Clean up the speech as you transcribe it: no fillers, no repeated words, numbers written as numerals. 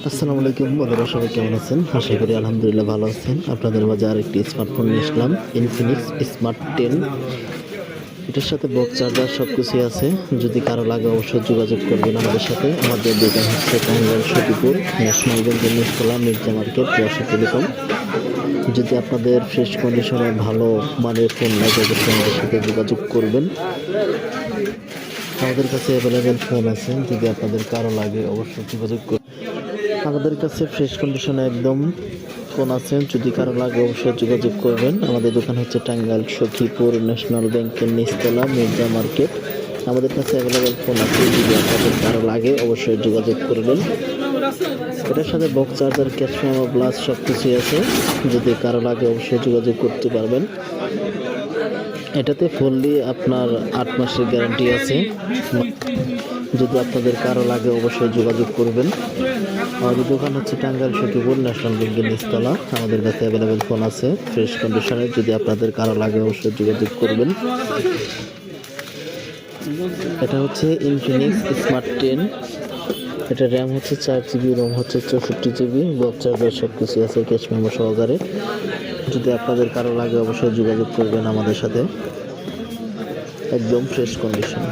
আসসালামু আলাইকুম বন্ধুরা, সবাই কেমন আছেন? আশা করি আলহামদুলিল্লাহ ভালো আছেন। আপনাদের মাঝে আরেকটি স্মার্টফোন নিয়ে আসলাম, ইনফিনিক্স স্মার্ট 10। এটার সাথে বক্স চার্জার সব কিছুই আছে। যদি কারো লাগে অবশ্যই যোগাযোগ করবেন আমাদের সাথে। আমাদের দোকান হচ্ছে টাঙ্গাইল সখীপুর, ন্যাশনাল ব্যাংকের নিচতলা, মির্জা মার্কেট, যশোর টেলিকম। যদি আপনাদের ফ্রেশ কন্ডিশনে ভালো মানের ফোন লাগে অবশ্যই আমাদের সাথে যোগাযোগ করবেন। আমাদের কাছে অ্যাভেলেবেল ফোন আছে, যদি আপনাদের কারো লাগে অবশ্যই যোগাযোগ করবেন। আমাদের কাছে ফ্রেশ কন্ডিশনে একদম ফোন আছে, যদি কারো লাগে অবশ্যই যোগাযোগ করবেন। আমাদের দোকান হচ্ছে টাঙ্গাইল সখীপুর, ন্যাশনাল ব্যাংকের নিচতলা, মির্জা মার্কেট। আমাদের কাছে অ্যাভেলেবেল ফোন আছে, যদি আপনাদের কারো লাগে অবশ্যই যোগাযোগ করবেন। এটার সাথে box charger, cash memo, glass সব কিছুই আছে। যদি কারো লাগে অবশ্যই যোগাযোগ করতে পারবেন। এটাতে ফুললি আপনার 8 মাসের গ্যারান্টি আছে। যদি আপনাদের কারো লাগে অবশ্যই যোগাযোগ করবেন। আমাদের দোকান হচ্ছে টাঙ্গাইল সখীপুর, ন্যাশনাল ব্যাংকের নিচতলা। আমাদের কাছে অ্যাভেলেবেল ফোন আছে ফ্রেশ কন্ডিশনে, যদি আপনাদের কারো লাগে অবশ্যই যোগাযোগ করবেন। এটা হচ্ছে ইনফিনিক্স স্মার্ট 10। এটা র্যাম হচ্ছে 4 GB, রোম হচ্ছে 64 GB, বক্স চার্জার সব কিছু আছে ক্যাশ মেমো সহকারে। যদি আপনাদের কারো লাগে অবশ্যই যোগাযোগ করবেন আমাদের সাথে, একদম ফ্রেশ কন্ডিশন।